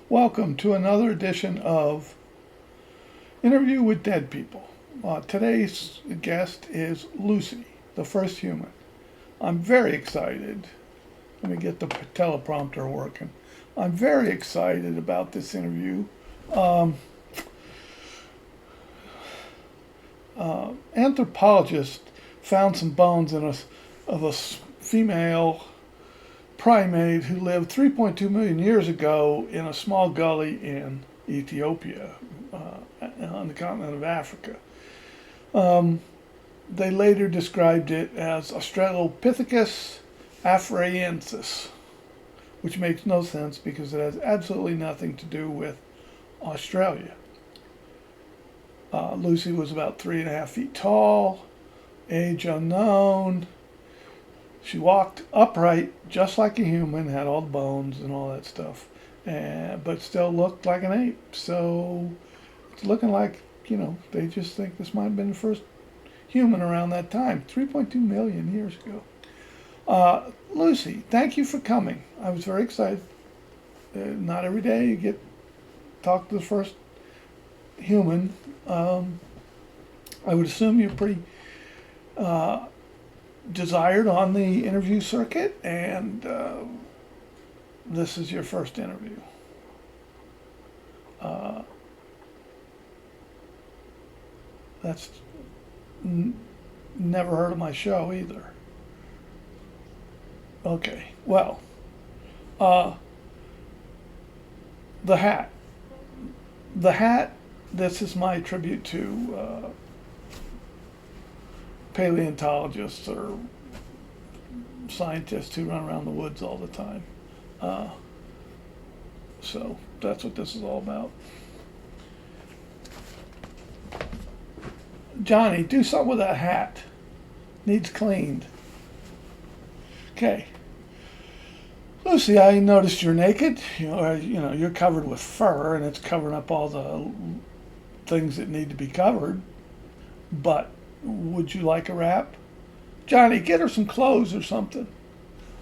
Welcome to another edition of Interview with Dead People. Today's guest is Lucy, the first human. I'm very excited. Let me get the teleprompter working. I'm very excited about this interview. Um, Anthropologists found some bones of a female primate who lived 3.2 million years ago in a small gully in Ethiopia, on the continent of Africa. Um, they later described it as Australopithecus afarensis, which makes no sense because it has absolutely nothing to do with Australia. Lucy was about 3.5 feet tall, age unknown. She walked upright, just like a human, had all the bones and all that stuff, but still looked like an ape. So it's looking like, they just think this might have been the first human around that time, 3.2 million years ago. Lucy, thank you for coming. I was very excited. Not every day you get to talk to the first human. I would assume you're pretty desired on the interview circuit, and this is your first interview. Uh, that's never heard of my show either. Okay, well, uh, the hat. The hat, this is my tribute to paleontologists or scientists who run around the woods all the time. Uh, so that's what this is all about. Johnny, do something with that hat. Needs cleaned. Okay. Lucy, I noticed you're naked. You're covered with fur, and it's covering up all the things that need to be covered. But would you like a wrap? Johnny, get her some clothes or something.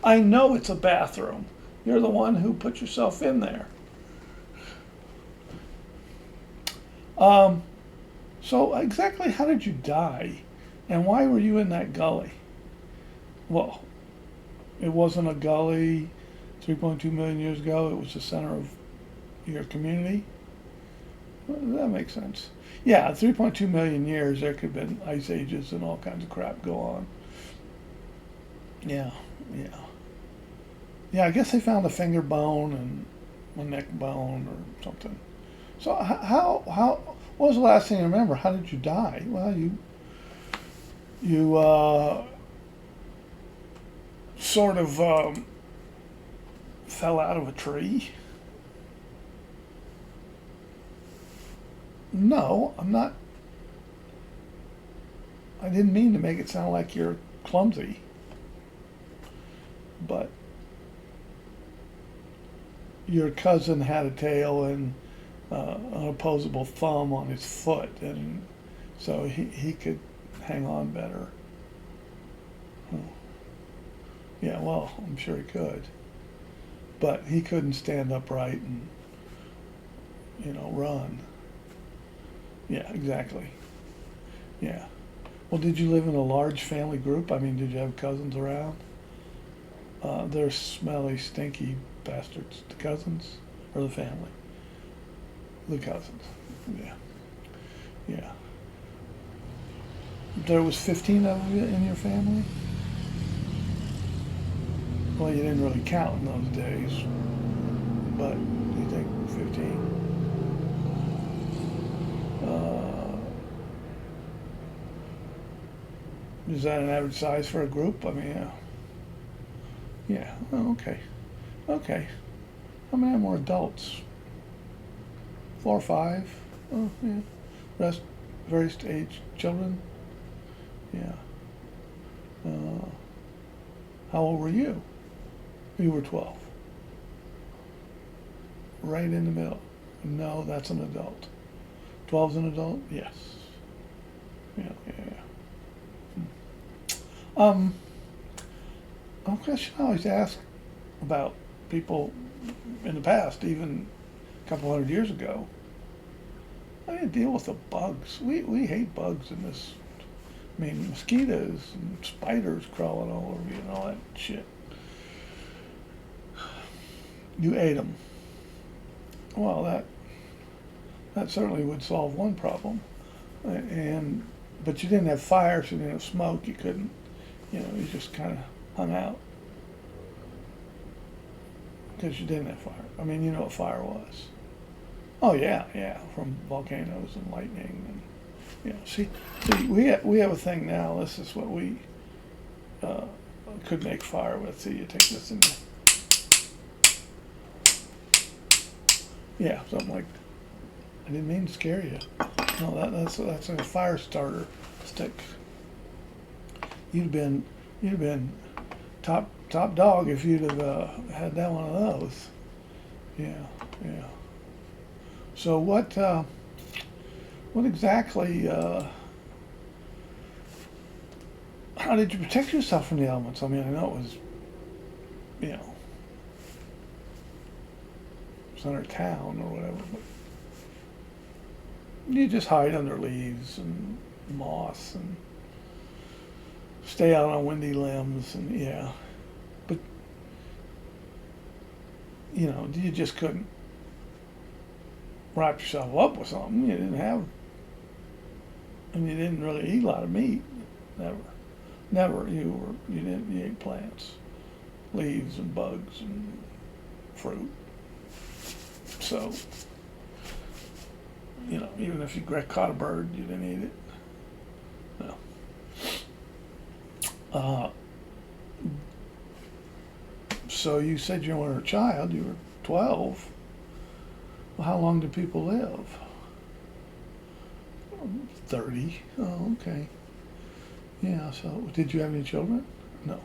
I know it's a bathroom. You're the one who put yourself in there. Um, so exactly how did you die? And why were you in that gully? Well, it wasn't a gully 3.2 million years ago. It was the center of your community. Well, that makes sense. Yeah, 3.2 million years, there could have been ice ages and all kinds of crap go on. Yeah, yeah. Yeah, I guess they found a finger bone and a neck bone or something. So what was the last thing you remember? How did you die? Well, you sort of fell out of a tree. No, I'm not. I didn't mean to make it sound like you're clumsy, but your cousin had a tail and an opposable thumb on his foot, and so he could hang on better. Huh. Yeah, well, I'm sure he could, but he couldn't stand upright and run. Yeah, exactly. Yeah. Well, did you live in a large family group? I mean, did you have cousins around? They're smelly, stinky bastards. The cousins or the family? The cousins. Yeah. Yeah. There was 15 of you in your family? Well, you didn't really count in those days, but you think 15? Uh, is that an average size for a group? I mean, yeah. Oh, okay. Okay. How many more adults? 4 or 5? Oh, yeah. Rest, various age children? Yeah. Uh, how old were you? You were 12. Right in the middle. No, that's an adult. 12's an adult? Yes. Yeah, yeah, yeah. A question I always ask about people in the past, even a couple hundred years ago. I didn't deal with the bugs. We hate bugs in this. I mean, mosquitoes and spiders crawling all over you and all that shit. You ate them. Well, that certainly would solve one problem. And but you didn't have fire, so you didn't have smoke. You couldn't, you just kind of hung out because you didn't have fire. I mean, you know what fire was. Oh yeah, yeah, from volcanoes and lightning and See, we have a thing now. This is what we could make fire with. See, you take this and something like. I didn't mean to scare you. No, that's a fire starter stick. You'd have been top dog if you'd have had that one of those. Yeah, yeah. So what exactly? How did you protect yourself from the elements? I mean, I know it was, center of town or whatever, but you just hide under leaves and moss and stay out on windy limbs and but you just couldn't wrap yourself up with something. You didn't have, and you didn't really eat a lot of meat. Never. You ate plants, leaves and bugs and fruit. So, even if you caught a bird, you didn't eat it. No. So you said you were a child. You were 12. Well, how long do people live? 30. Oh, okay. Yeah, so did you have any children? No.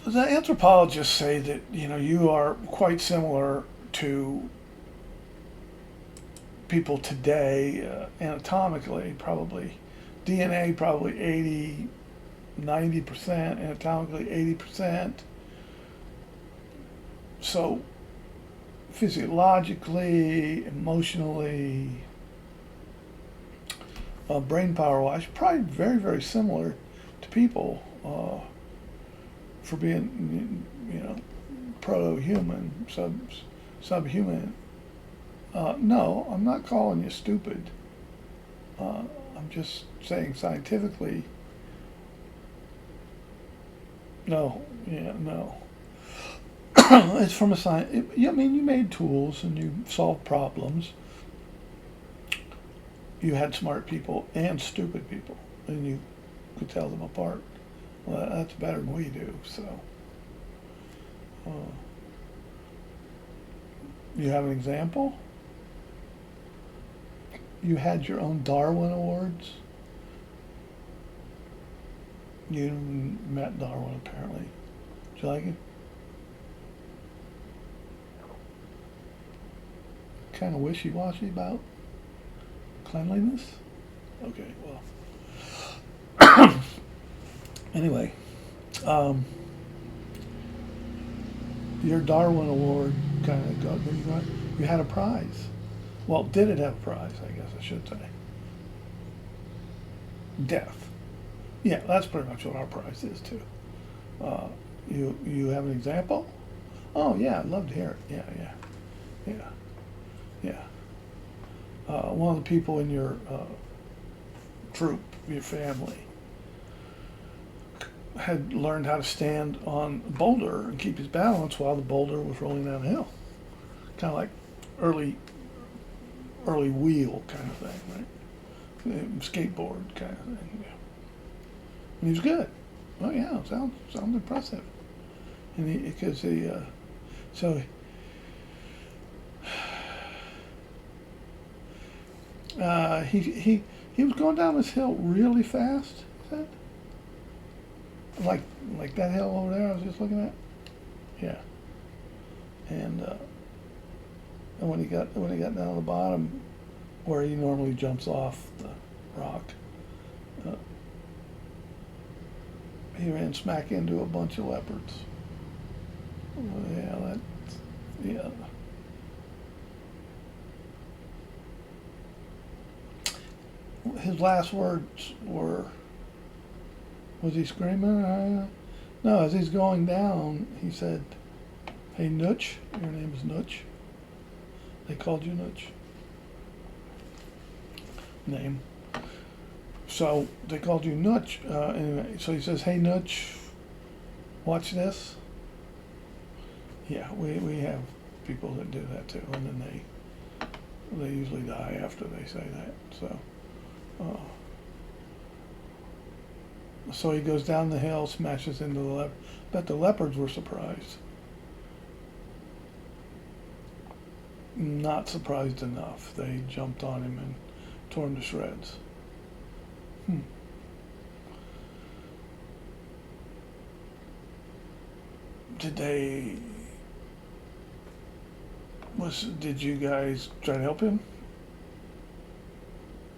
The anthropologists say that, you are quite similar to people today, anatomically, probably. DNA, probably 80, 90%, anatomically 80%. So, physiologically, emotionally, brain power-wise, probably very, very similar to people for being, proto-human, subhuman. No, I'm not calling you stupid. I'm just saying scientifically, no. It's from a science. I mean, you made tools and you solved problems. You had smart people and stupid people, and you could tell them apart. Well, that's better than we do. So, you have an example? You had your own Darwin Awards. You met Darwin, apparently. Did you like it? Kind of wishy-washy about cleanliness? Okay, well. Anyway, your Darwin Award kind of you had a prize. Well, did it have a prize, I guess I should say. Death. Yeah, that's pretty much what our prize is, too. You have an example? Oh, yeah, I'd love to hear it. Yeah. One of the people in your troop, your family, had learned how to stand on a boulder and keep his balance while the boulder was rolling down a hill. Kind of like early wheel kind of thing, right? Skateboard kind of thing. Yeah. And he was good. Oh yeah, sounds impressive. And he was going down this hill really fast. Is that like that hill over there I was just looking at? Yeah. And when he got down to the bottom, where he normally jumps off the rock, he ran smack into a bunch of leopards. Yeah, his last words were, was he screaming? No, as he's going down, he said, "Hey, Nooch, your name is Nooch." They called you Nooch? Name. So they called you Nooch. Anyway, so he says, "Hey, Nooch, watch this." Yeah, we have people that do that too, and then they usually die after they say that. So he goes down the hill, smashes into the leopard. Bet the leopards were surprised. Not surprised enough. They jumped on him and tore him to shreds. Did you guys try to help him?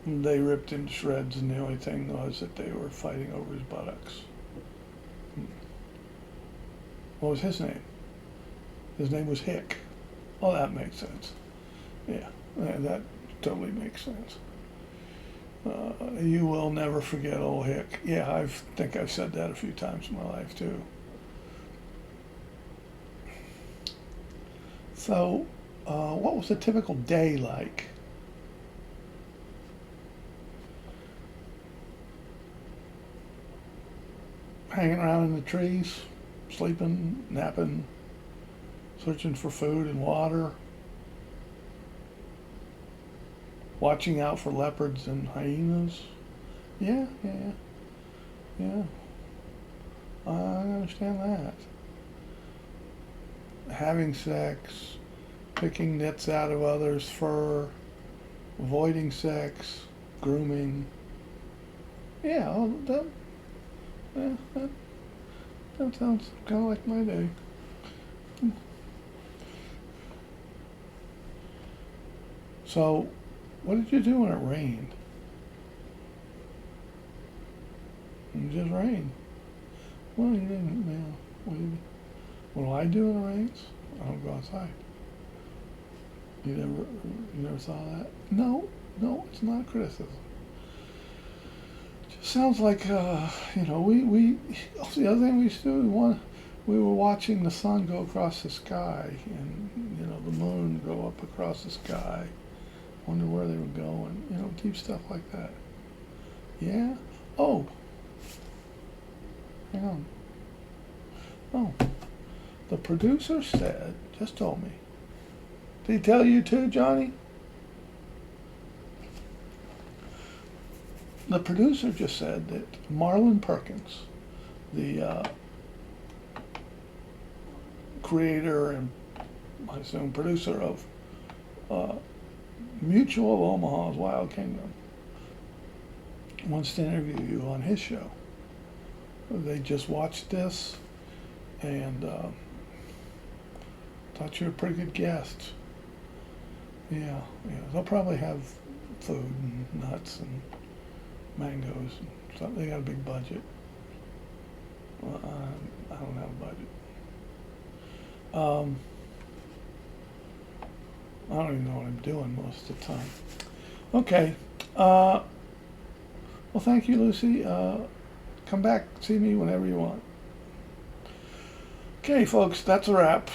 They ripped him to shreds, and the only thing was that they were fighting over his buttocks. What was his name? His name was Hick. Oh, that makes sense. Yeah, that totally makes sense. You will never forget old Hick. Yeah, I think I've said that a few times in my life too. So, what was a typical day like? Hanging around in the trees, sleeping, napping, searching for food and water, watching out for leopards and hyenas. Yeah. I understand that. Having sex, picking nits out of others' fur, avoiding sex, grooming. Yeah, that sounds kind of like my day. So, what did you do when it rained? It just rained. Well, you didn't, what do I do when it rains? I don't go outside. You never saw that? No, it's not criticism. It just sounds like, we the other thing we used to do, we were watching the sun go across the sky and, the moon go up across the sky. Wonder where they were going, deep stuff like that. Yeah? Oh. Hang on. Oh. The producer just told me. Did he tell you too, Johnny? The producer just said that Marlon Perkins, the creator and I assume producer of Mutual of Omaha's Wild Kingdom, wants to interview you on his show. They just watched this and thought you were a pretty good guest. Yeah. They'll probably have food and nuts and mangoes and stuff. They got a big budget. Well, I don't have a budget. I don't even know what I'm doing most of the time. Okay. Well, thank you, Lucy. Come back, see me whenever you want. Okay, folks, that's a wrap.